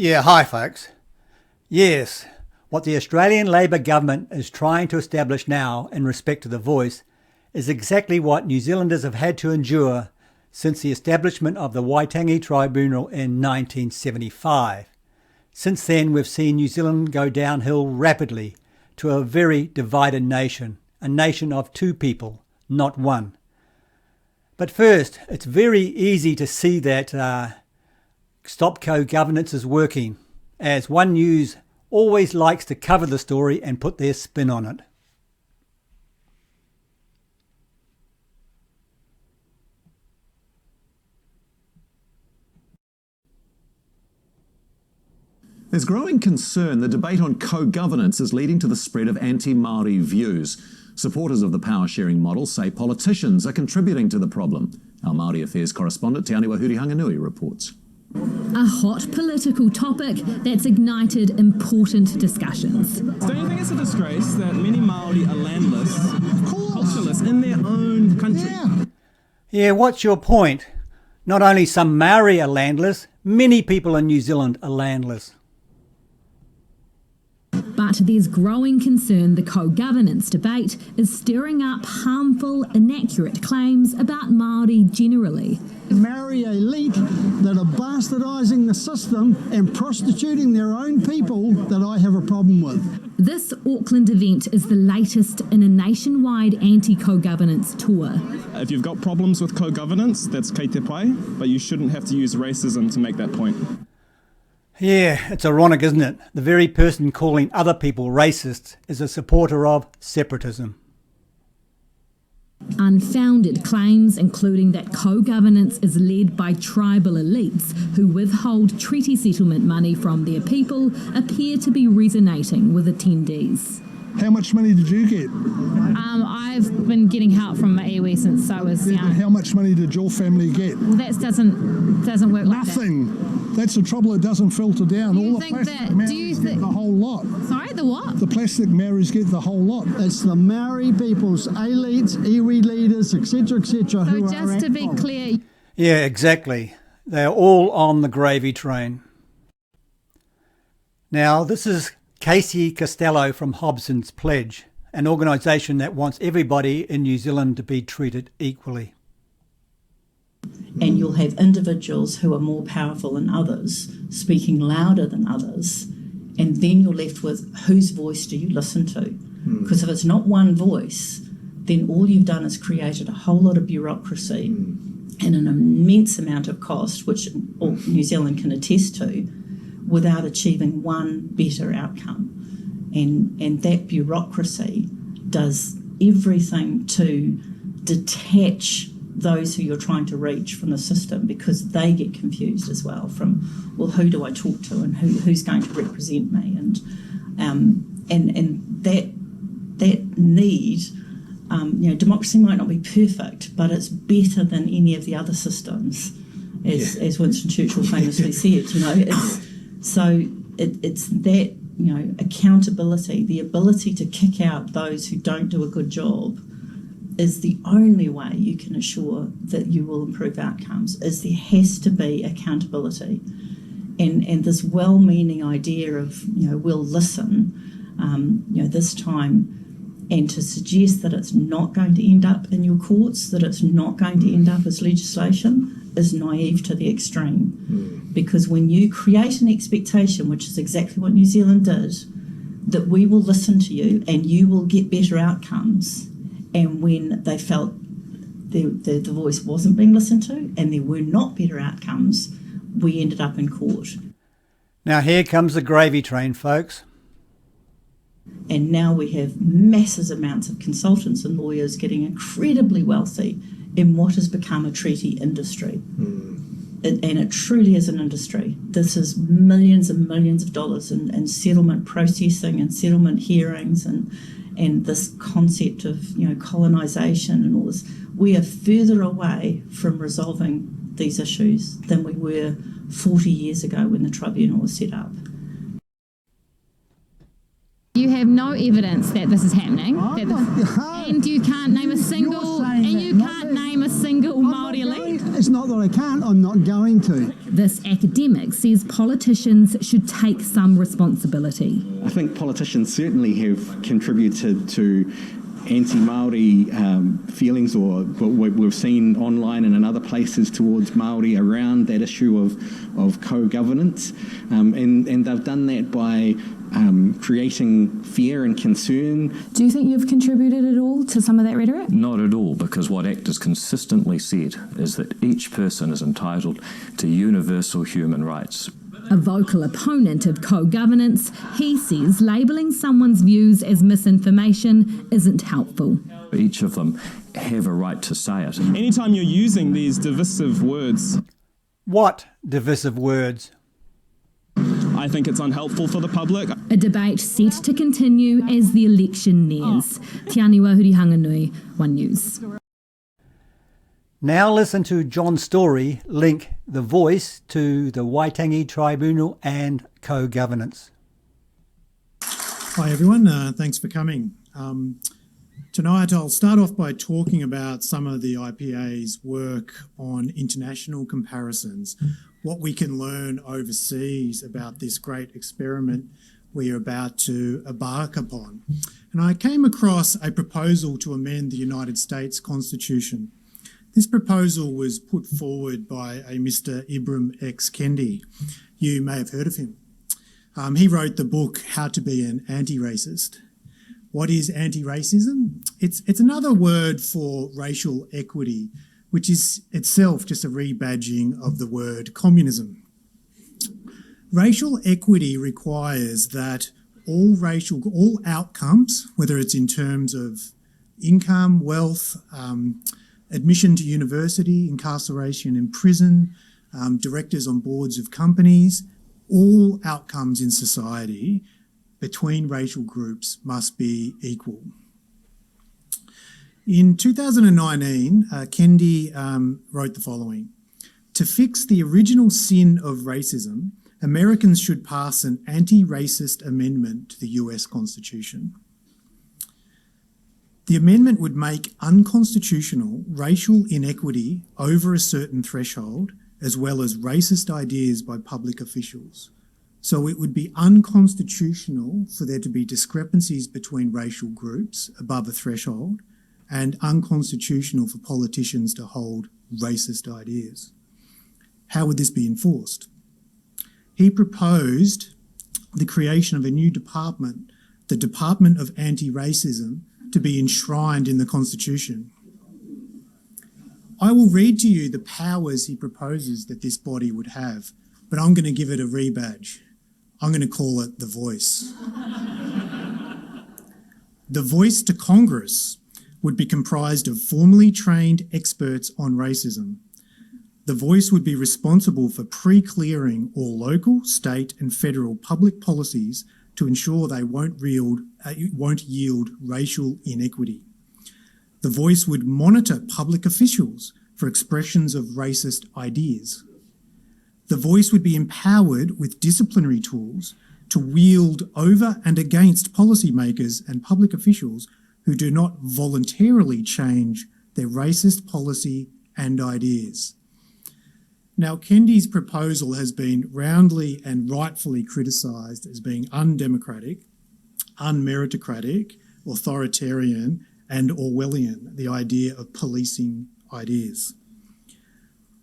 Yeah, hi folks. Yes, what the Australian Labor government is trying to establish now in respect to the voice is exactly what New Zealanders have had to endure since the establishment of the Waitangi Tribunal in 1975. Since then, we've seen New Zealand go downhill rapidly to a very divided nation, a nation of two people, not one. But first, it's very easy to see that Stop Co-governance is working, as One News always likes to cover the story and put their spin on it. There's growing concern the debate on co-governance is leading to the spread of anti-Māori views. Supporters of the power-sharing model say politicians are contributing to the problem. Our Māori Affairs correspondent, Te Aniwa Hurihanganui, reports. A hot political topic that's ignited important discussions. Don't you think it's a disgrace that many Māori are landless, cultureless in their own country? Yeah, what's your point? Not only some Māori are landless, many people in New Zealand are landless. But there's growing concern the co-governance debate is stirring up harmful, inaccurate claims about Māori generally. Maori elite that are bastardising the system and prostituting their own people that I have a problem with. This Auckland event is the latest in a nationwide anti-co-governance tour. If you've got problems with co-governance, that's kei te pai, but you shouldn't have to use racism to make that point. Yeah, it's ironic, isn't it? The very person calling other people racist is a supporter of separatism. Unfounded claims, including that co-governance is led by tribal elites who withhold treaty settlement money from their people, appear to be resonating with attendees. How much money did you get? I've been getting help from my iwi since I was young. And how much money did your family get? Well, that doesn't work like that. Nothing. That's the trouble, it doesn't filter down. Do you All think the plastic that- Maoris do you get think- the whole lot. Sorry, the what? The plastic Maoris get the whole lot. It's the Maori people's elites, iwi leaders, etc., etc. So just to be clear, Yeah, exactly. They're all on the gravy train. Now, this is Casey Costello from Hobson's Pledge, an organisation that wants everybody in New Zealand to be treated equally. And you'll have individuals who are more powerful than others, speaking louder than others, and then you're left with whose voice do you listen to? Because if it's not one voice, then all you've done is created a whole lot of bureaucracy and an immense amount of cost, which all New Zealand can attest to, without achieving one better outcome. And that bureaucracy does everything to detach those who you're trying to reach from the system, because they get confused as well from, well, who do I talk to and who's going to represent me? And that need, democracy might not be perfect, but it's better than any of the other systems, as Winston Churchill famously said. It's that, accountability, the ability to kick out those who don't do a good job, is the only way you can assure that you will improve outcomes. Is there has to be accountability, and this well-meaning idea of we'll listen, this time, and to suggest that it's not going to end up in your courts, that it's not going to end up as legislation, is naive to the extreme. Because when you create an expectation, which is exactly what New Zealand did, that we will listen to you and you will get better outcomes, and when they felt the voice wasn't being listened to and there were not better outcomes, we ended up in court. Now here comes the gravy train, folks. And now we have massive amounts of consultants and lawyers getting incredibly wealthy in what has become a treaty industry. And it truly is an industry. This is millions and millions of dollars in settlement processing and settlement hearings and this concept of colonisation and all this. We are further away from resolving these issues than we were 40 years ago when the tribunal was set up. you have no evidence that this is happening, and you can't name a single, and you can't name name a single Māori elite? It's not that I can't, I'm not going to. This academic says politicians should take some responsibility. I think politicians certainly have contributed to anti-Māori feelings, or what we've seen online and in other places towards Māori around that issue of co-governance, and they've done that by creating fear and concern. Do you think you've contributed at all to some of that rhetoric? Not at all, because what ACT has consistently said is that each person is entitled to universal human rights. A vocal opponent of co-governance, he says labelling someone's views as misinformation isn't helpful. Each of them have a right to say it. Anytime you're using these divisive words, What divisive words? I think it's unhelpful for the public. A debate set to continue as the election nears. Te aniwa huri hanganui, One News. Now listen to John's story, link the voice to the Waitangi Tribunal and co-governance. Hi everyone, thanks for coming. Tonight I'll start off by talking about some of the IPA's work on international comparisons, what we can learn overseas about this great experiment we are about to embark upon. And I came across a proposal to amend the United States Constitution. This proposal was put forward by a Mr. Ibram X. Kendi. You may have heard of him. He wrote the book, How to Be an Anti-Racist. What is anti-racism? It's another word for racial equity, which is itself just a rebadging of the word communism. Racial equity requires that all outcomes, whether it's in terms of income, wealth, admission to university, incarceration in prison, directors on boards of companies, all outcomes in society between racial groups must be equal. In 2019, Kendi wrote the following: "To fix the original sin of racism, Americans should pass an anti-racist amendment to the US Constitution. The amendment would make unconstitutional racial inequity over a certain threshold, as well as racist ideas by public officials. So it would be unconstitutional for there to be discrepancies between racial groups above a threshold, and unconstitutional for politicians to hold racist ideas. How would this be enforced?" He proposed the creation of a new department, the Department of Anti-Racism, to be enshrined in the Constitution. I will read to you the powers he proposes that this body would have, but I'm going to give it a rebadge. I'm going to call it the Voice. The Voice to Congress would be comprised of formally trained experts on racism. The Voice would be responsible for pre-clearing all local, state and federal public policies to ensure they won't yield racial inequity. The Voice would monitor public officials for expressions of racist ideas. The Voice would be empowered with disciplinary tools to wield over and against policymakers and public officials who do not voluntarily change their racist policy and ideas. Now, Kendi's proposal has been roundly and rightfully criticised as being undemocratic, unmeritocratic, authoritarian and Orwellian, the idea of policing ideas.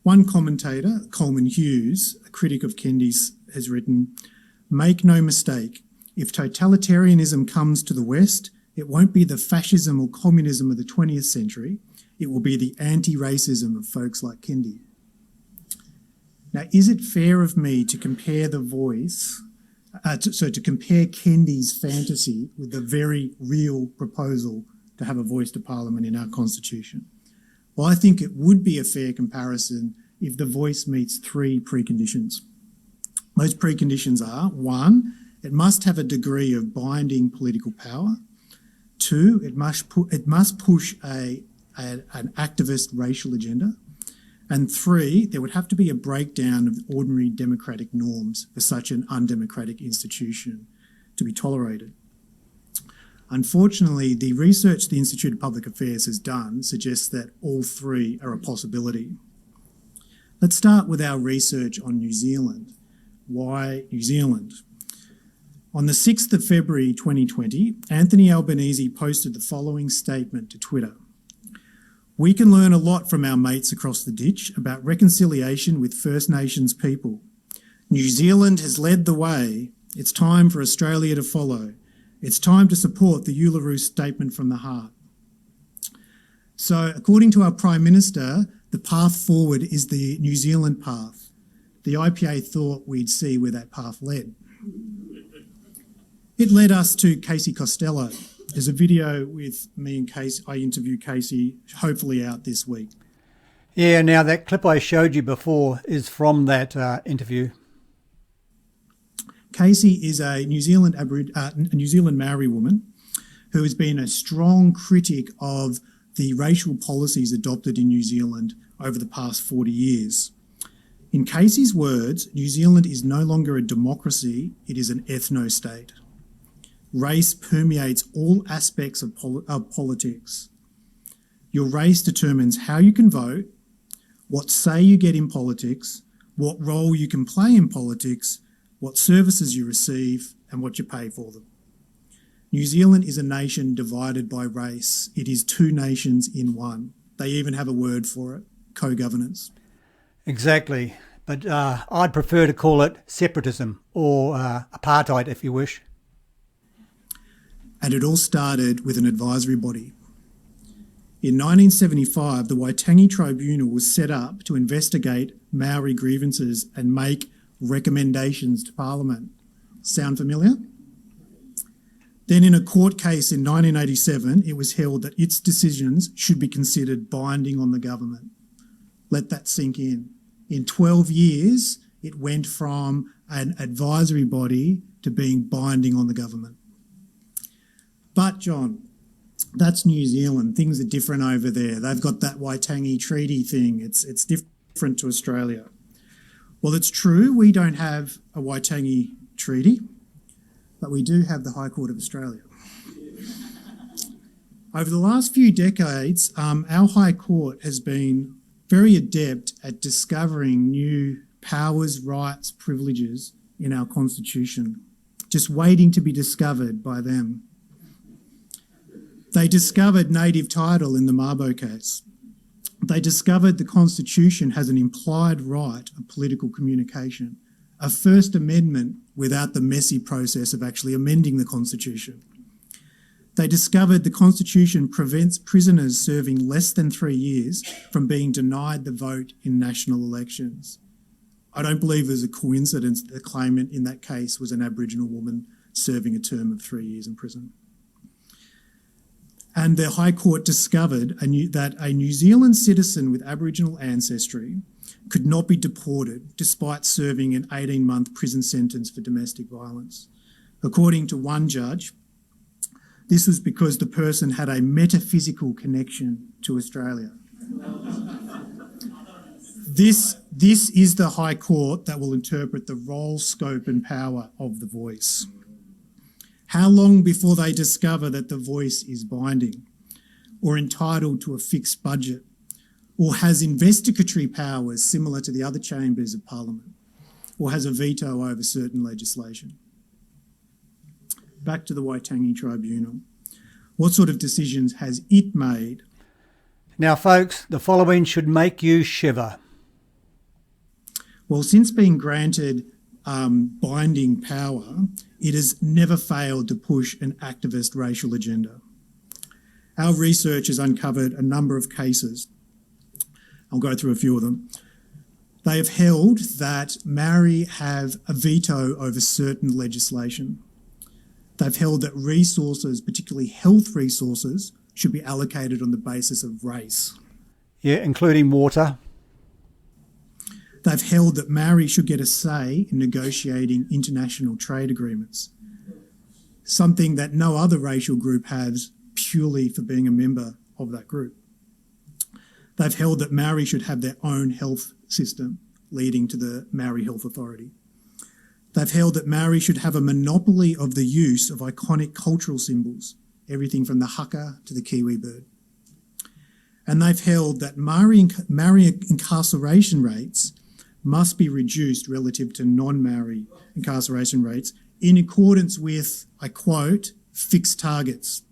One commentator, Coleman Hughes, a critic of Kendi's, has written, "Make no mistake, if totalitarianism comes to the West, it won't be the fascism or communism of the 20th century, it will be the anti-racism of folks like Kendi." Now, is it fair of me to compare the Voice, to compare Kendi's fantasy with the very real proposal to have a voice to Parliament in our Constitution? Well, I think it would be a fair comparison if the Voice meets three preconditions. Those preconditions are: 1, it must have a degree of binding political power; 2, it must push an activist racial agenda; and 3, there would have to be a breakdown of ordinary democratic norms for such an undemocratic institution to be tolerated. Unfortunately, the research the Institute of Public Affairs has done suggests that all three are a possibility. Let's start with our research on New Zealand. Why New Zealand? On the 6th of February 2020, Anthony Albanese posted the following statement to Twitter. "We can learn a lot from our mates across the ditch about reconciliation with First Nations people. New Zealand has led the way. It's time for Australia to follow. It's time to support the Uluru Statement from the Heart." So, according to our Prime Minister, the path forward is the New Zealand path. The IPA thought we'd see where that path led. It led us to Casey Costello. There's a video with me and Casey. I interviewed Casey, hopefully out this week. Yeah, now that clip I showed you before is from that interview. Casey is a New Zealand Maori woman who has been a strong critic of the racial policies adopted in New Zealand over the past 40 years. In Casey's words, New Zealand is no longer a democracy, it is an ethno-state. Race permeates all aspects of politics. Your race determines how you can vote, what say you get in politics, what role you can play in politics, what services you receive, and what you pay for them. New Zealand is a nation divided by race. It is two nations in one. They even have a word for it, co-governance. Exactly, but I'd prefer to call it separatism or apartheid, if you wish. And it all started with an advisory body. In 1975, the Waitangi Tribunal was set up to investigate Maori grievances and make recommendations to Parliament. Sound familiar? Then in a court case in 1987, it was held that its decisions should be considered binding on the government. Let that sink in. In 12 years, it went from an advisory body to being binding on the government. But, John, that's New Zealand. Things are different over there. They've got that Waitangi Treaty thing. It's different to Australia. Well, it's true, we don't have a Waitangi Treaty, but we do have the High Court of Australia. Over the last few decades, our High Court has been very adept at discovering new powers, rights, privileges in our Constitution, just waiting to be discovered by them. They discovered native title in the Mabo case. They discovered the Constitution has an implied right of political communication, a First Amendment without the messy process of actually amending the Constitution. They discovered the Constitution prevents prisoners serving less than 3 years from being denied the vote in national elections. I don't believe there's a coincidence that the claimant in that case was an Aboriginal woman serving a term of 3 years in prison. And the High Court discovered that a New Zealand citizen with Aboriginal ancestry could not be deported despite serving an 18-month prison sentence for domestic violence. According to one judge, this was because the person had a metaphysical connection to Australia. This is the High Court that will interpret the role, scope and power of the voice. How long before they discover that the voice is binding or entitled to a fixed budget or has investigatory powers similar to the other chambers of Parliament or has a veto over certain legislation? Back to the Waitangi Tribunal. What sort of decisions has it made? Now, folks, the following should make you shiver. Well, since being granted binding power, it has never failed to push an activist racial agenda. Our research has uncovered a number of cases. I'll go through a few of them. They have held that Maori have a veto over certain legislation. They've held that resources, particularly health resources, should be allocated on the basis of race. Yeah, including water. They've held that Maori should get a say in negotiating international trade agreements, something that no other racial group has purely for being a member of that group. They've held that Maori should have their own health system, leading to the Maori Health Authority. They've held that Maori should have a monopoly of the use of iconic cultural symbols, everything from the haka to the kiwi bird. And they've held that Maori incarceration rates must be reduced relative to non-Maori incarceration rates in accordance with, I quote, fixed targets.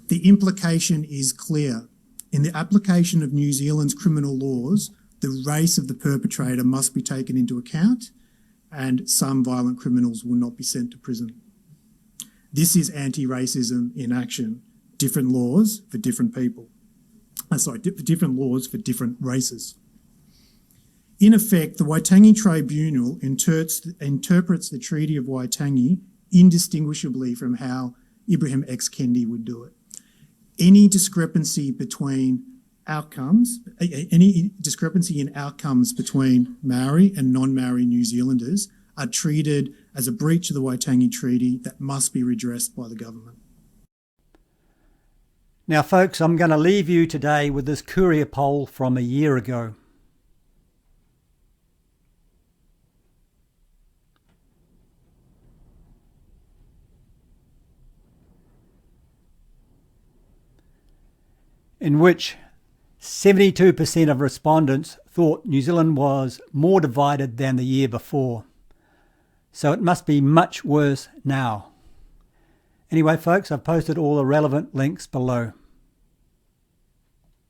The implication is clear. In the application of New Zealand's criminal laws, the race of the perpetrator must be taken into account, and some violent criminals will not be sent to prison. This is anti-racism in action. Different laws for different people. Different laws for different races. In effect, the Waitangi Tribunal interprets the Treaty of Waitangi indistinguishably from how Ibrahim X. Kendi would do it. Any discrepancy in outcomes between Maori and non-Maori New Zealanders are treated as a breach of the Waitangi Treaty that must be redressed by the government. Now, folks, I'm going to leave you today with this courier poll from a year ago. In which 72% of respondents thought New Zealand was more divided than the year before. So it must be much worse now. Anyway, folks, I've posted all the relevant links below.